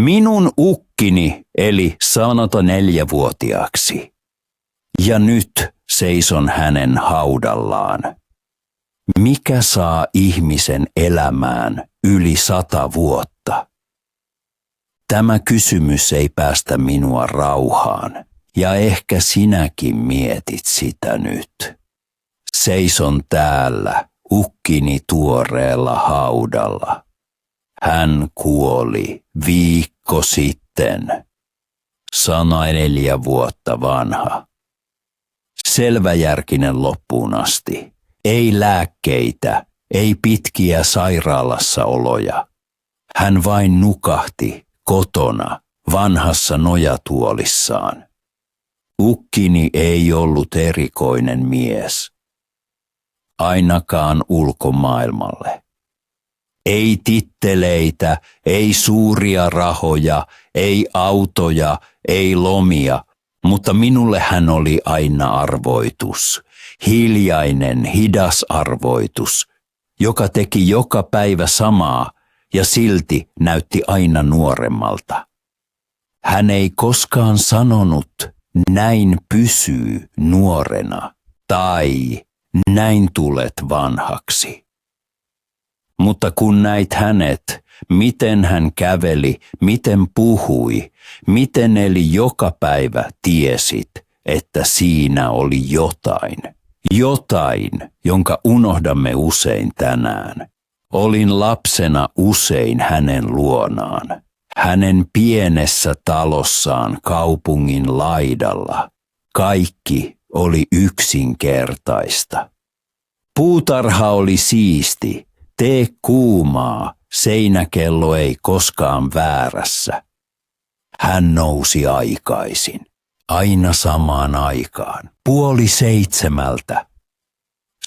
Minun ukkini eli 104-vuotiaaksi. Ja nyt seison hänen haudallaan. Mikä saa ihmisen elämään yli 100 vuotta? Tämä kysymys ei päästä minua rauhaan, ja ehkä sinäkin mietit sitä nyt. Seison täällä ukkini tuoreella haudalla. Hän kuoli viikko sitten, 104 vuotta vanha. Selväjärkinen loppuun asti. Ei lääkkeitä, ei pitkiä sairaalassa oloja. Hän vain nukahti kotona vanhassa nojatuolissaan. Ukkini ei ollut erikoinen mies, ainakaan ulkomaailmalle. Ei titteleitä, ei suuria rahoja, ei autoja, ei lomia, mutta minulle hän oli aina arvoitus, hiljainen, hidas arvoitus, joka teki joka päivä samaa ja silti näytti aina nuoremmalta. Hän ei koskaan sanonut, näin pysyy nuorena tai näin tulet vanhaksi. Mutta kun näit hänet, miten hän käveli, miten puhui, miten eli joka päivä tiesit, että siinä oli jotain, jonka unohdamme usein tänään. Olin lapsena usein hänen luonaan, hänen pienessä talossaan kaupungin laidalla. Kaikki oli yksinkertaista. Puutarha oli siisti, tee kuumaa, seinäkello ei koskaan väärässä. Hän nousi aikaisin, aina samaan aikaan, 6:30.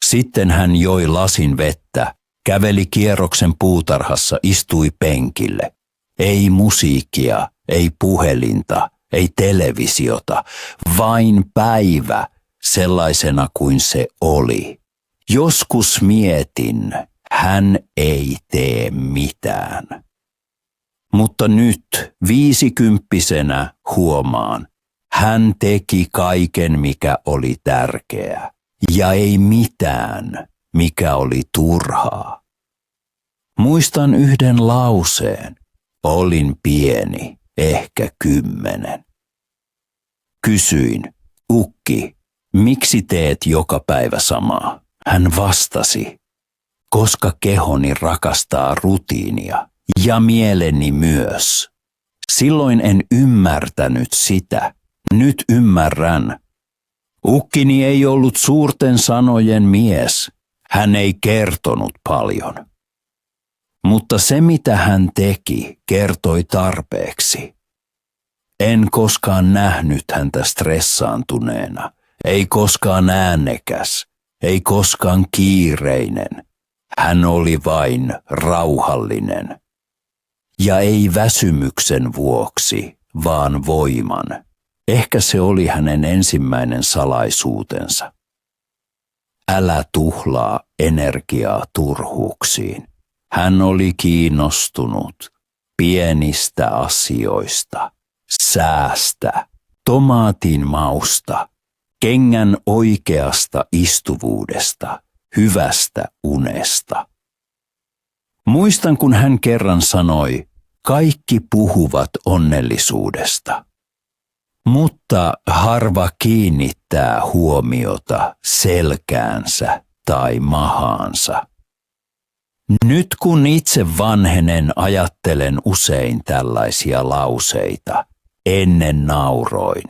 Sitten hän joi lasin vettä, käveli kierroksen puutarhassa, istui penkille. Ei musiikkia, ei puhelinta, ei televisiota, vain päivä sellaisena kuin se oli. Joskus mietin, hän ei tee mitään. Mutta nyt 50-vuotiaana huomaan, hän teki kaiken, mikä oli tärkeää, ja ei mitään, mikä oli turhaa. Muistan yhden lauseen. Olin pieni, ehkä 10. Kysyin, ukki, miksi teet joka päivä samaa? Hän vastasi, koska kehoni rakastaa rutiinia ja mieleni myös. Silloin en ymmärtänyt sitä. Nyt ymmärrän. Ukkini ei ollut suurten sanojen mies. Hän ei kertonut paljon. Mutta se, mitä hän teki, kertoi tarpeeksi. En koskaan nähnyt häntä stressaantuneena, ei koskaan äänekäs, ei koskaan kiireinen. Hän oli vain rauhallinen. Ja ei väsymyksen vuoksi, vaan voiman. Ehkä se oli hänen ensimmäinen salaisuutensa. Älä tuhlaa energiaa turhuuksiin. Hän oli kiinnostunut pienistä asioista, säästä, tomaatin mausta, kengän oikeasta istuvuudesta, hyvästä unesta. Muistan, kun hän kerran sanoi, kaikki puhuvat onnellisuudesta, mutta harva kiinnittää huomiota selkäänsä tai mahaansa. Nyt kun itse vanhenen, ajattelen usein tällaisia lauseita. Ennen nauroin.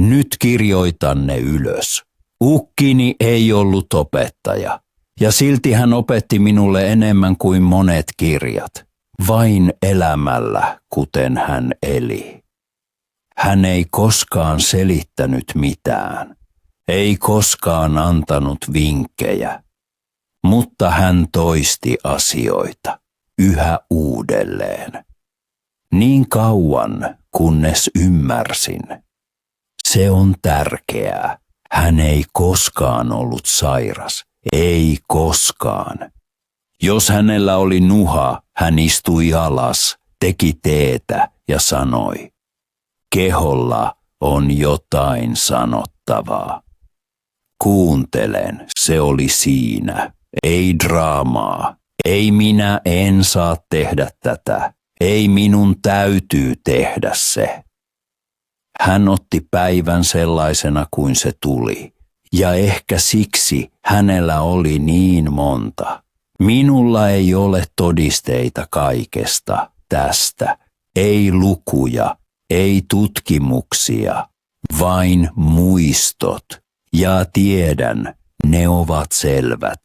Nyt kirjoitan ne ylös. Ukkini ei ollut opettaja, ja silti hän opetti minulle enemmän kuin monet kirjat. Vain elämällä, kuten hän eli. Hän ei koskaan selittänyt mitään, ei koskaan antanut vinkkejä. Mutta hän toisti asioita yhä uudelleen. Niin kauan, kunnes ymmärsin. Se on tärkeää. Hän ei koskaan ollut sairas. Ei koskaan. Jos hänellä oli nuha, hän istui alas, teki teetä ja sanoi, keholla on jotain sanottavaa. Kuuntelen, se oli siinä. Ei draamaa. Ei minä en saa tehdä tätä. Ei minun täytyy tehdä se. Hän otti päivän sellaisena kuin se tuli. Ja ehkä siksi hänellä oli niin monta. Minulla ei ole todisteita kaikesta tästä. Ei lukuja, ei tutkimuksia, vain muistot. Ja tiedän, ne ovat selvät.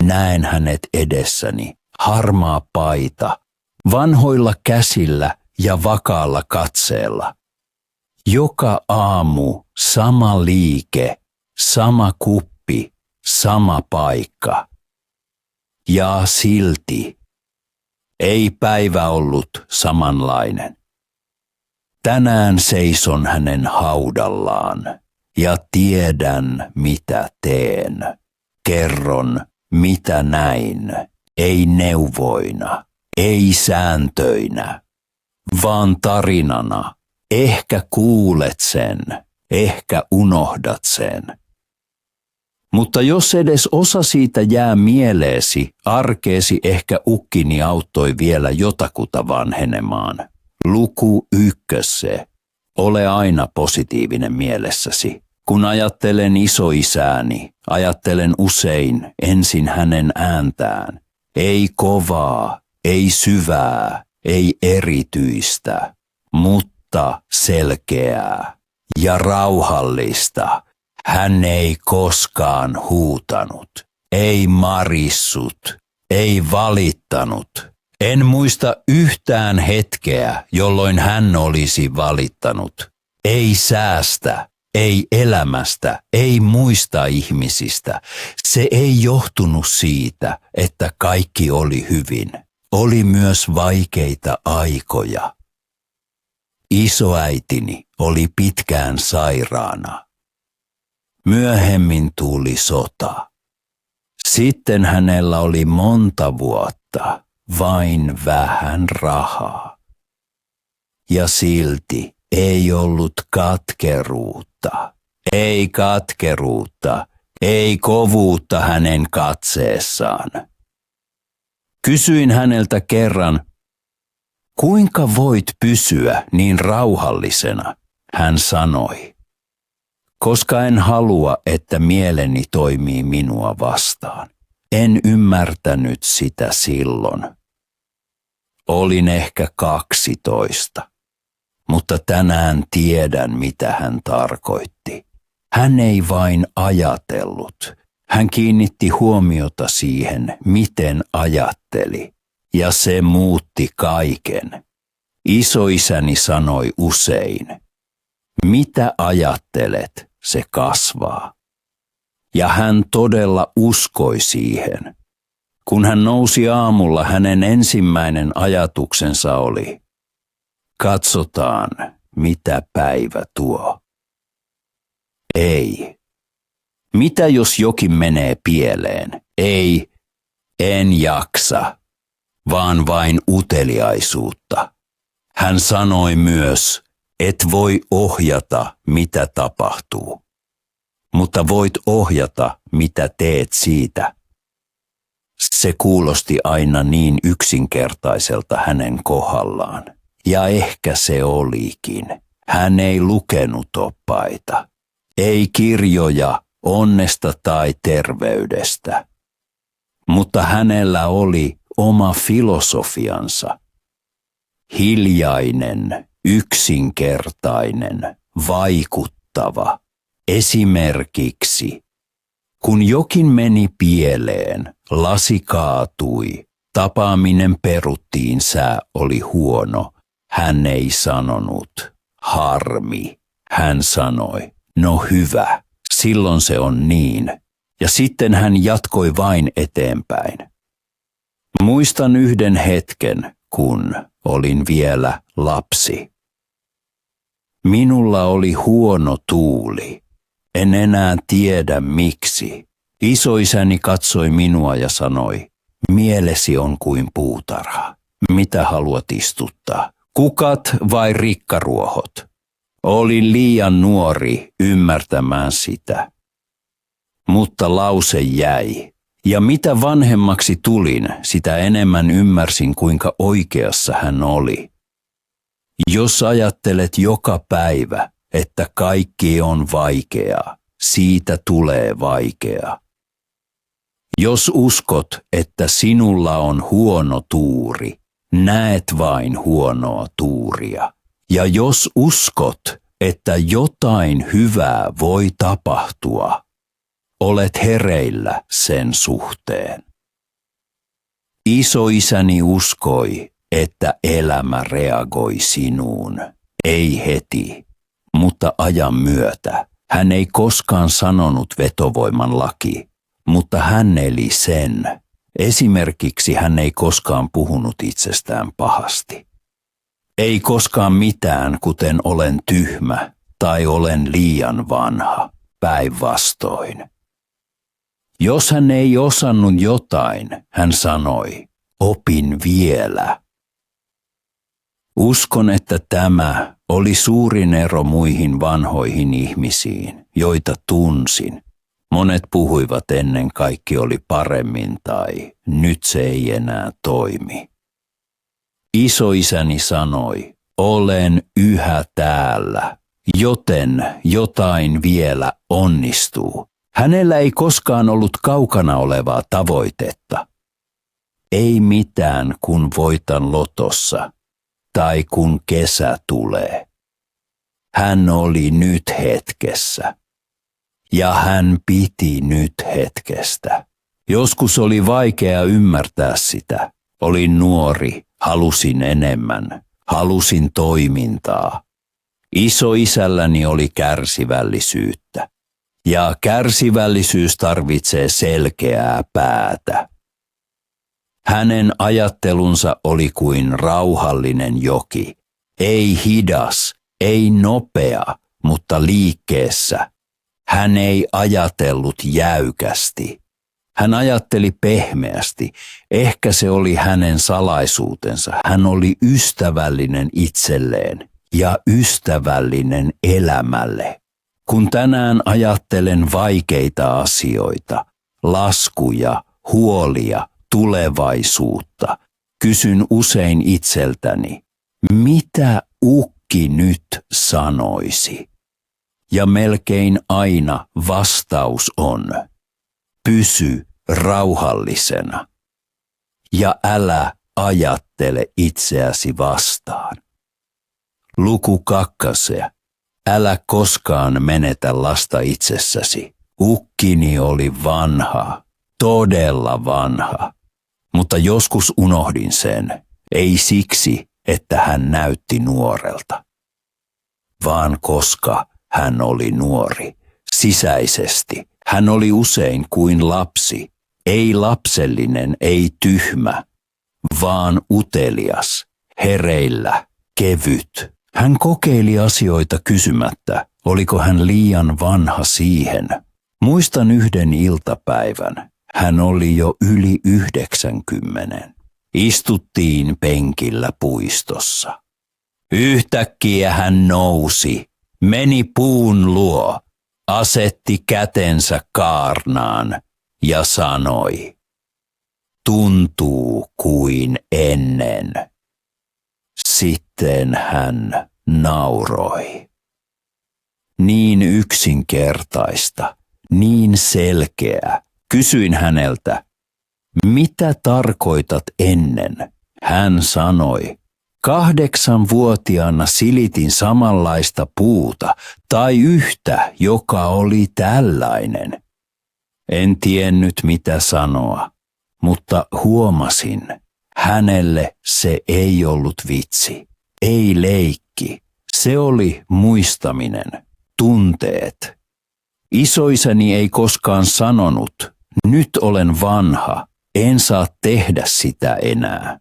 Näen hänet edessäni, harmaa paita, vanhoilla käsillä ja vakaalla katseella. Joka aamu sama liike, sama kuppi, sama paikka. Ja silti ei päivä ollut samanlainen. Tänään seison hänen haudallaan ja tiedän mitä teen. Kerron mitä näin, ei neuvoina, ei sääntöinä, vaan tarinana. Ehkä kuulet sen, ehkä unohdat sen. Mutta jos edes osa siitä jää mieleesi, arkeesi ehkä ukkini auttoi vielä jotakuta vanhenemaan. Luku 1. Ole aina positiivinen mielessäsi. Kun ajattelen isoisääni, ajattelen usein ensin hänen ääntään. Ei kovaa, ei syvää, ei erityistä, mutta selkeää ja rauhallista. Hän ei koskaan huutanut, ei marissut, ei valittanut. En muista yhtään hetkeä, jolloin hän olisi valittanut. Ei säästä, ei elämästä, ei muista ihmisistä. Se ei johtunut siitä, että kaikki oli hyvin. Oli myös vaikeita aikoja. Isoäitini oli pitkään sairaana. Myöhemmin tuli sota. Sitten hänellä oli monta vuotta vain vähän rahaa. Ja silti ei ollut katkeruutta. Ei katkeruutta, ei kovuutta hänen katseessaan. Kysyin häneltä kerran, kuinka voit pysyä niin rauhallisena? Hän sanoi, koska en halua, että mieleni toimii minua vastaan. En ymmärtänyt sitä silloin. Olin ehkä 12, mutta tänään tiedän, mitä hän tarkoitti. Hän ei vain ajatellut. Hän kiinnitti huomiota siihen, miten ajatteli, ja se muutti kaiken. Isoisäni sanoi usein, mitä ajattelet, se kasvaa. Ja hän todella uskoi siihen. Kun hän nousi aamulla, hänen ensimmäinen ajatuksensa oli, katsotaan, mitä päivä tuo. Ei. Mitä jos jokin menee pieleen? Ei, en jaksa, vaan vain uteliaisuutta. Hän sanoi myös, et voi ohjata, mitä tapahtuu, mutta voit ohjata, mitä teet siitä. Se kuulosti aina niin yksinkertaiselta hänen kohdallaan, ja ehkä se olikin. Hän ei lukenut oppaita, ei kirjoja onnesta tai terveydestä, mutta hänellä oli oma filosofiansa. Hiljainen, yksinkertainen, vaikuttava. Esimerkiksi, kun jokin meni pieleen, lasi kaatui, tapaaminen peruttiin, sää oli huono, hän ei sanonut, harmi. Hän sanoi, no hyvä, silloin se on niin. Ja sitten hän jatkoi vain eteenpäin. Muistan yhden hetken, kun olin vielä lapsi. Minulla oli huono tuuli. En enää tiedä miksi. Isoisäni katsoi minua ja sanoi, mielesi on kuin puutarha. Mitä haluat istuttaa? Kukat vai rikkaruohot? Olin liian nuori ymmärtämään sitä. Mutta lause jäi, ja mitä vanhemmaksi tulin, sitä enemmän ymmärsin, kuinka oikeassa hän oli. Jos ajattelet joka päivä, että kaikki on vaikeaa, siitä tulee vaikeaa. Jos uskot, että sinulla on huono tuuri, näet vain huonoa tuuria. Ja jos uskot, että jotain hyvää voi tapahtua, olet hereillä sen suhteen. Isoisäni uskoi, että elämä reagoi sinuun, ei heti, mutta ajan myötä. Hän ei koskaan sanonut vetovoiman laki, mutta hän eli sen. Esimerkiksi hän ei koskaan puhunut itsestään pahasti. Ei koskaan mitään, kuten olen tyhmä tai olen liian vanha, päinvastoin. Jos hän ei osannut jotain, hän sanoi, opin vielä. Uskon, että tämä oli suurin ero muihin vanhoihin ihmisiin, joita tunsin. Monet puhuivat ennen kaikki oli paremmin tai nyt se ei enää toimi. Isoisäni sanoi, olen yhä täällä, joten jotain vielä onnistuu. Hänellä ei koskaan ollut kaukana olevaa tavoitetta. Ei mitään, kun voitan lotossa tai kun kesä tulee. Hän oli nyt hetkessä. Ja hän piti nyt hetkestä. Joskus oli vaikea ymmärtää sitä. Olin nuori, halusin enemmän, halusin toimintaa. Isoisälläni oli kärsivällisyyttä. Ja kärsivällisyys tarvitsee selkeää päätä. Hänen ajattelunsa oli kuin rauhallinen joki. Ei hidas, ei nopea, mutta liikkeessä. Hän ei ajatellut jäykästi. Hän ajatteli pehmeästi. Ehkä se oli hänen salaisuutensa. Hän oli ystävällinen itselleen ja ystävällinen elämälle. Kun tänään ajattelen vaikeita asioita, laskuja, huolia, tulevaisuutta, kysyn usein itseltäni, mitä ukki nyt sanoisi? Ja melkein aina vastaus on, pysy rauhallisena ja älä ajattele itseäsi vastaan. Luku 2. Älä koskaan menetä lasta itsessäsi. Ukkini oli vanha, todella vanha, mutta joskus unohdin sen, ei siksi, että hän näytti nuorelta, vaan koska hän oli nuori. Sisäisesti hän oli usein kuin lapsi, ei lapsellinen, ei tyhmä, vaan utelias, hereillä, kevyt. Hän kokeili asioita kysymättä, oliko hän liian vanha siihen. Muistan yhden iltapäivän, hän oli jo yli 90. Istuttiin penkillä puistossa. Yhtäkkiä hän nousi, meni puun luo, asetti kätensä kaarnaan ja sanoi, tuntuu kuin ennen. Sitten hän nauroi. Niin yksinkertaista, niin selkeä. Kysyin häneltä, mitä tarkoitat ennen? Hän sanoi, 8-vuotiaana silitin samanlaista puuta tai yhtä, joka oli tällainen. En tiennyt mitä sanoa, mutta huomasin, hänelle se ei ollut vitsi, ei leikki. Se oli muistaminen, tunteet. Isoisäni ei koskaan sanonut, nyt olen vanha, en saa tehdä sitä enää.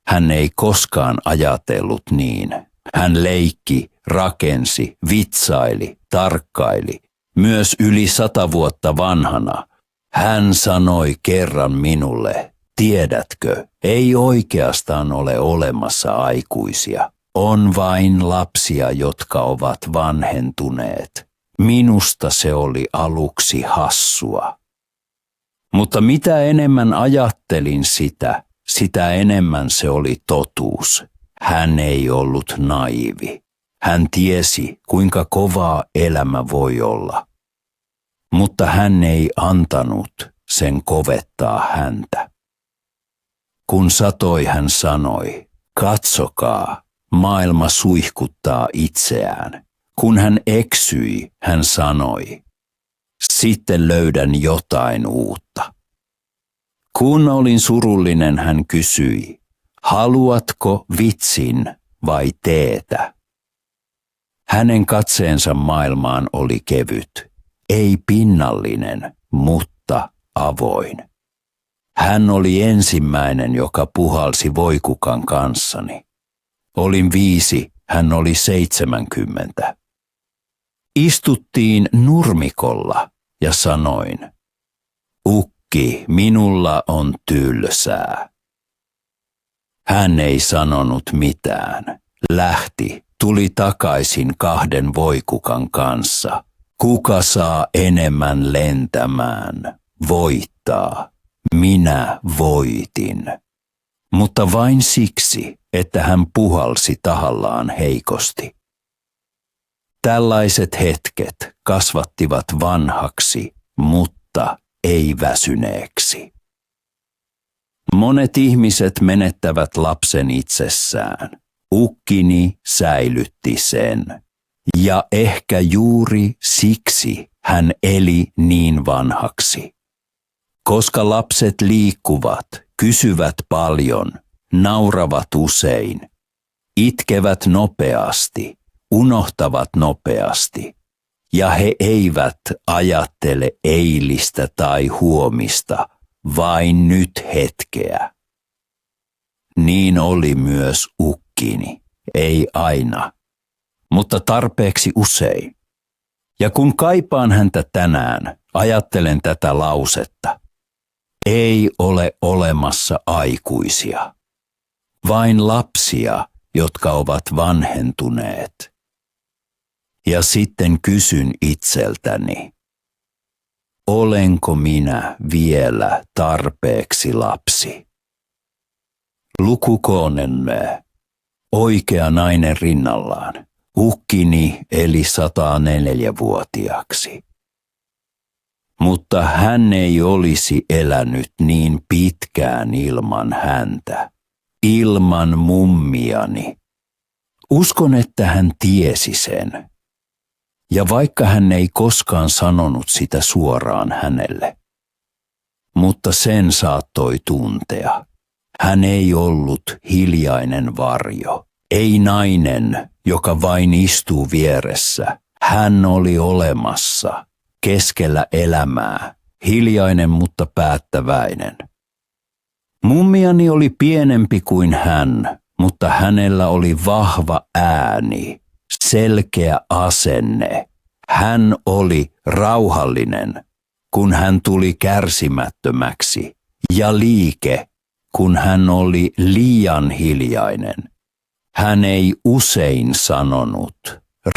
Hän ei koskaan ajatellut niin. Hän leikki, rakensi, vitsaili, tarkkaili, myös yli 100 vuotta vanhana. Hän sanoi kerran minulle, Tiedätkö, ei oikeastaan ole olemassa aikuisia. On vain lapsia, jotka ovat vanhentuneet. Minusta se oli aluksi hassua. Mutta mitä enemmän ajattelin sitä enemmän se oli totuus. Hän ei ollut naivi. Hän tiesi, kuinka kovaa elämä voi olla. Mutta hän ei antanut sen kovettaa häntä. Kun satoi, hän sanoi, katsokaa, maailma suihkuttaa itseään. Kun hän eksyi, hän sanoi, sitten löydän jotain uutta. Kun olin surullinen, hän kysyi, haluatko vitsin vai teetä? Hänen katseensa maailmaan oli kevyt, ei pinnallinen, mutta avoin. Hän oli ensimmäinen, joka puhalsi voikukan kanssani. Olin 5, hän oli 70. Istuttiin nurmikolla ja sanoin, ukki, minulla on tylsää. Hän ei sanonut mitään. Lähti, tuli takaisin 2 voikukan kanssa. Kuka saa enemmän lentämään, voittaa. Minä voitin. Mutta vain siksi, että hän puhalsi tahallaan heikosti. Tällaiset hetket kasvattivat vanhaksi, mutta ei väsyneeksi. Monet ihmiset menettävät lapsen itsessään. Ukkini säilytti sen. Ja ehkä juuri siksi hän eli niin vanhaksi. Koska lapset liikkuvat, kysyvät paljon, nauravat usein, itkevät nopeasti, unohtavat nopeasti, ja he eivät ajattele eilistä tai huomista, vain nyt hetkeä. Niin oli myös ukkini, ei aina, mutta tarpeeksi usein. Ja kun kaipaan häntä tänään, ajattelen tätä lausetta. Ei ole olemassa aikuisia, vain lapsia, jotka ovat vanhentuneet. Ja sitten kysyn itseltäni, olenko minä vielä tarpeeksi lapsi? Lukukoonemme, oikea nainen rinnallaan, ukkini eli 104-vuotiaaksi. Mutta hän ei olisi elänyt niin pitkään ilman häntä, ilman mummiani. Uskon, että hän tiesi sen. Ja vaikka hän ei koskaan sanonut sitä suoraan hänelle, mutta sen saattoi tuntea. Hän ei ollut hiljainen varjo, ei nainen, joka vain istuu vieressä. Hän oli olemassa. Keskellä elämää, hiljainen mutta päättäväinen. Mummiani oli pienempi kuin hän, mutta hänellä oli vahva ääni, selkeä asenne. Hän oli rauhallinen, kun hän tuli kärsimättömäksi, ja liike, kun hän oli liian hiljainen. Hän ei usein sanonut,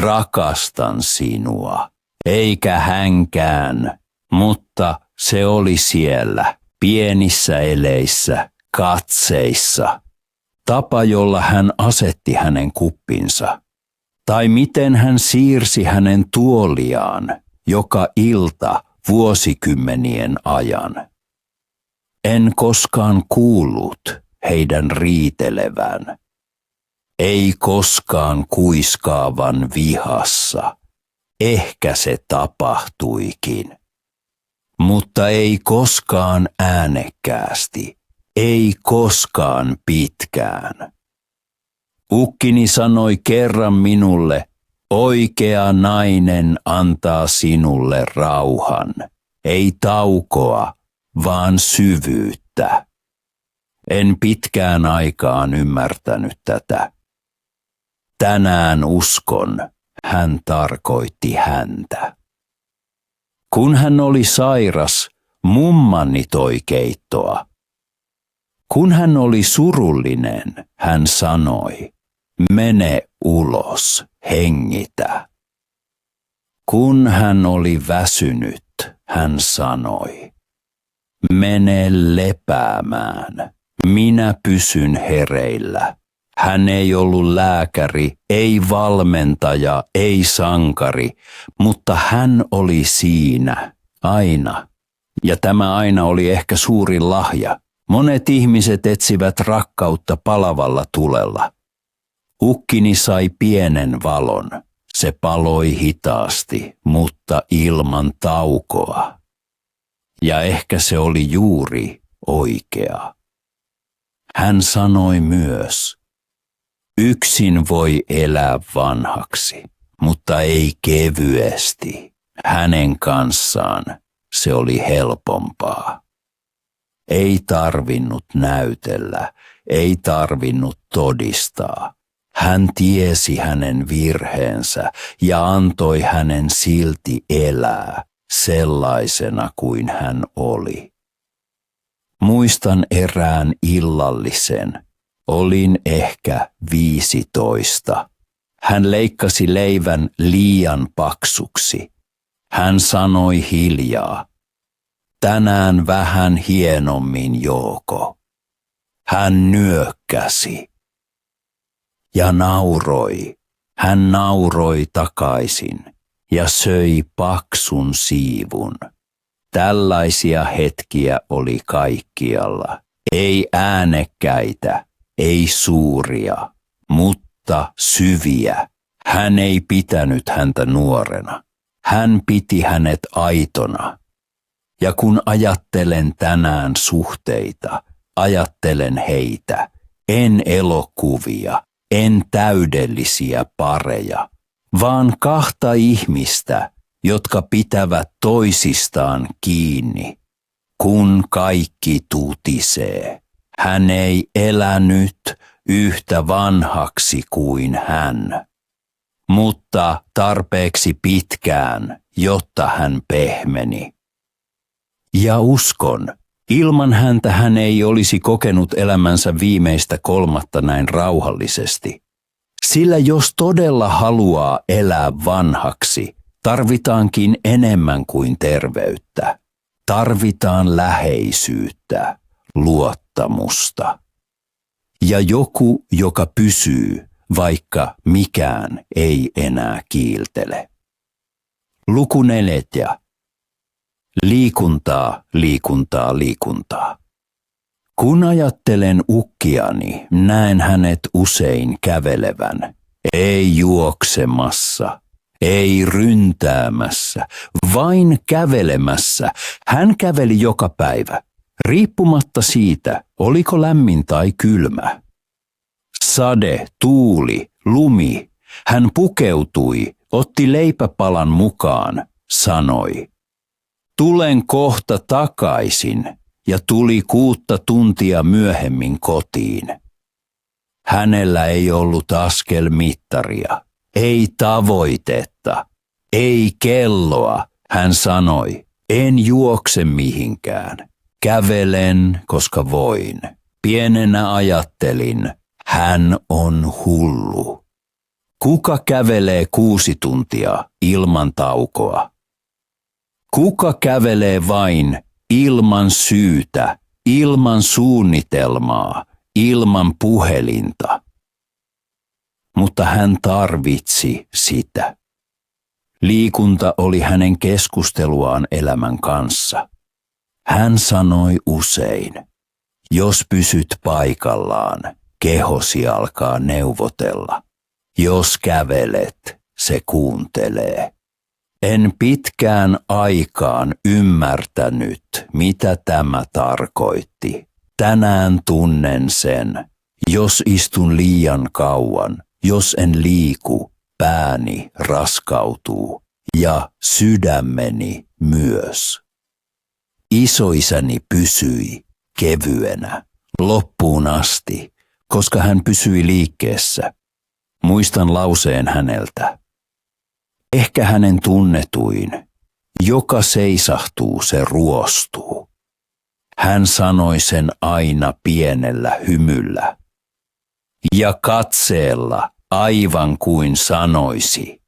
rakastan sinua. Eikä hänkään, mutta se oli siellä, pienissä eleissä, katseissa, tapa jolla hän asetti hänen kuppinsa, tai miten hän siirsi hänen tuoliaan joka ilta vuosikymmenien ajan. En koskaan kuullut heidän riitelevän, ei koskaan kuiskaavan vihassa. Ehkä se tapahtuikin, mutta ei koskaan äänekkäästi, ei koskaan pitkään. Ukkini sanoi kerran minulle, oikea nainen antaa sinulle rauhan, ei taukoa, vaan syvyyttä. En pitkään aikaan ymmärtänyt tätä. Tänään uskon. Hän tarkoitti häntä. Kun hän oli sairas, mummani toi keittoa. Kun hän oli surullinen, hän sanoi, mene ulos, hengitä. Kun hän oli väsynyt, hän sanoi, mene lepäämään, minä pysyn hereillä. Hän ei ollut lääkäri, ei valmentaja, ei sankari, mutta hän oli siinä, aina. Ja tämä aina oli ehkä suurin lahja. Monet ihmiset etsivät rakkautta palavalla tulella. Ukkini sai pienen valon. Se paloi hitaasti, mutta ilman taukoa. Ja ehkä se oli juuri oikea. Hän sanoi myös, yksin voi elää vanhaksi, mutta ei kevyesti. Hänen kanssaan se oli helpompaa. Ei tarvinnut näytellä, ei tarvinnut todistaa. Hän tiesi hänen virheensä ja antoi hänen silti elää sellaisena kuin hän oli. Muistan erään illallisen. Olin ehkä 15. Hän leikkasi leivän liian paksuksi. Hän sanoi hiljaa, tänään vähän hienommin, Jouko. Hän nyökkäsi ja nauroi. Hän nauroi takaisin ja söi paksun siivun. Tällaisia hetkiä oli kaikkialla. Ei äänekkäitä, ei suuria, mutta syviä. Hän ei pitänyt häntä nuorena. Hän piti hänet aitona. Ja kun ajattelen tänään suhteita, ajattelen heitä, en elokuvia, en täydellisiä pareja, vaan kahta ihmistä, jotka pitävät toisistaan kiinni. Kun kaikki tutisee, hän ei elänyt yhtä vanhaksi kuin hän, mutta tarpeeksi pitkään, jotta hän pehmeni. Ja uskon, ilman häntä hän ei olisi kokenut elämänsä viimeistä 3 näin rauhallisesti. Sillä jos todella haluaa elää vanhaksi, tarvitaankin enemmän kuin terveyttä. Tarvitaan läheisyyttä, luottamusta. Ja joku, joka pysyy, vaikka mikään ei enää kiiltele. Luku 4. Liikuntaa, liikuntaa, liikuntaa. Kun ajattelen ukkiani, näen hänet usein kävelevän, ei juoksemassa, ei ryntäämässä, vain kävelemässä. Hän käveli joka päivä, riippumatta siitä, oliko lämmin tai kylmä. Sade, tuuli, lumi. Hän pukeutui, otti leipäpalan mukaan, sanoi, tulen kohta takaisin, ja tuli 6 tuntia myöhemmin kotiin. Hänellä ei ollut askelmittaria, ei tavoitetta, ei kelloa. Hän sanoi, en juokse mihinkään, kävelen, koska voin. Pienenä ajattelin, hän on hullu. Kuka kävelee 6 tuntia ilman taukoa? Kuka kävelee vain ilman syytä, ilman suunnitelmaa, ilman puhelinta? Mutta hän tarvitsi sitä. Liikunta oli hänen keskusteluaan elämän kanssa. Hän sanoi usein, jos pysyt paikallaan, kehosi alkaa neuvotella. Jos kävelet, se kuuntelee. En pitkään aikaan ymmärtänyt, mitä tämä tarkoitti. Tänään tunnen sen. Jos istun liian kauan, jos en liiku, pääni raskautuu ja sydämeni myös. Isoisäni pysyi kevyenä loppuun asti, koska hän pysyi liikkeessä. Muistan lauseen häneltä. Ehkä hänen tunnetuin, joka seisahtuu, se ruostuu. Hän sanoi sen aina pienellä hymyllä ja katseella, aivan kuin sanoisi,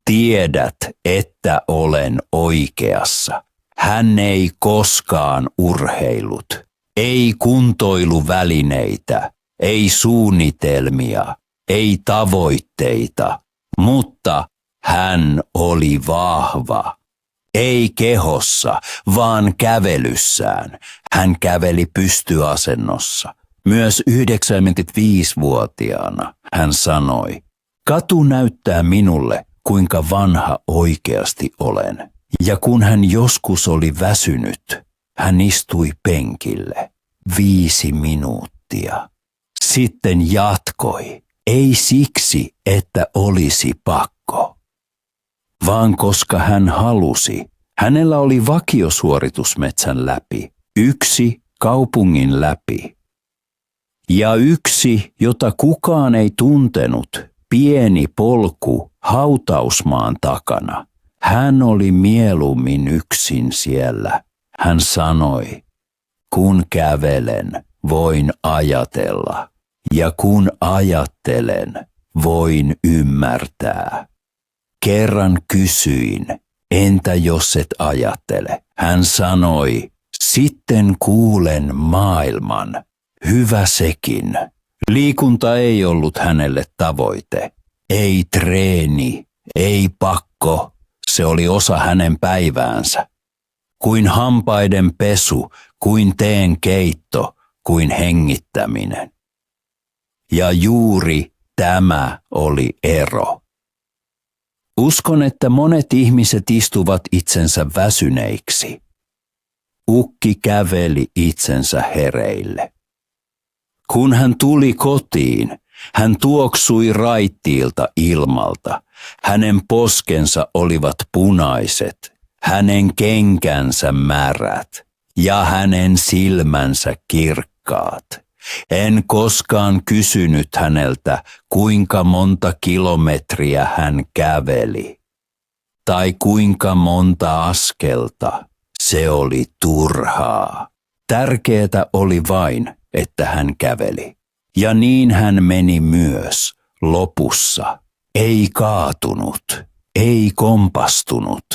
tiedät, että olen oikeassa. Hän ei koskaan urheillut, ei kuntoiluvälineitä, ei suunnitelmia, ei tavoitteita, mutta hän oli vahva. Ei kehossa, vaan kävelyssään. Hän käveli pystyasennossa. Myös 95-vuotiaana hän sanoi, katu näyttää minulle, kuinka vanha oikeasti olen. Ja kun hän joskus oli väsynyt, hän istui penkille 5 minuuttia. Sitten jatkoi, ei siksi, että olisi pakko, vaan koska hän halusi. Hänellä oli vakiosuoritus metsän läpi, 1 kaupungin läpi ja 1, jota kukaan ei tuntenut, pieni polku hautausmaan takana. Hän oli mieluummin yksin siellä. Hän sanoi, kun kävelen, voin ajatella, ja kun ajattelen, voin ymmärtää. Kerran kysyin, entä jos et ajattele? Hän sanoi, sitten kuulen maailman. Hyvä sekin. Liikunta ei ollut hänelle tavoite. Ei treeni, ei pakko. Se oli osa hänen päiväänsä. Kuin hampaiden pesu, kuin teen keitto, kuin hengittäminen. Ja juuri tämä oli ero. Uskon, että monet ihmiset istuvat itsensä väsyneiksi. Ukki käveli itsensä hereille. Kun hän tuli kotiin, hän tuoksui raittiilta ilmalta. Hänen poskensa olivat punaiset, hänen kenkänsä märät ja hänen silmänsä kirkkaat. En koskaan kysynyt häneltä, kuinka monta kilometriä hän käveli tai kuinka monta askelta. Se oli turhaa. Tärkeää oli vain, että hän käveli. Ja niin hän meni myös lopussa. Ei kaatunut, ei kompastunut,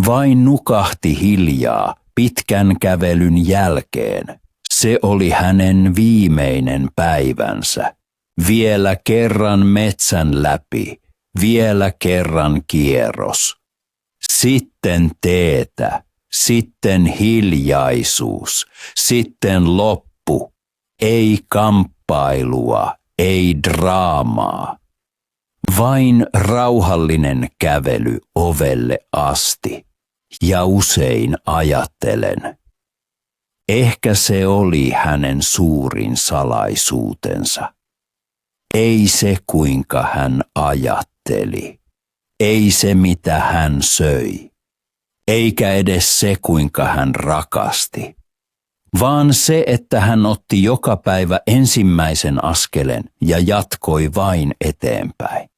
vain nukahti hiljaa pitkän kävelyn jälkeen. Se oli hänen viimeinen päivänsä. Vielä kerran metsän läpi, vielä kerran kierros. Sitten teetä, sitten hiljaisuus, sitten loppu. Ei kamppailua, ei draamaa. Vain rauhallinen kävely ovelle asti. Ja usein ajattelen. Ehkä se oli hänen suurin salaisuutensa. Ei se kuinka hän ajatteli. Ei se mitä hän söi. Eikä edes se kuinka hän rakasti. Vaan se, että hän otti joka päivä ensimmäisen askelen ja jatkoi vain eteenpäin.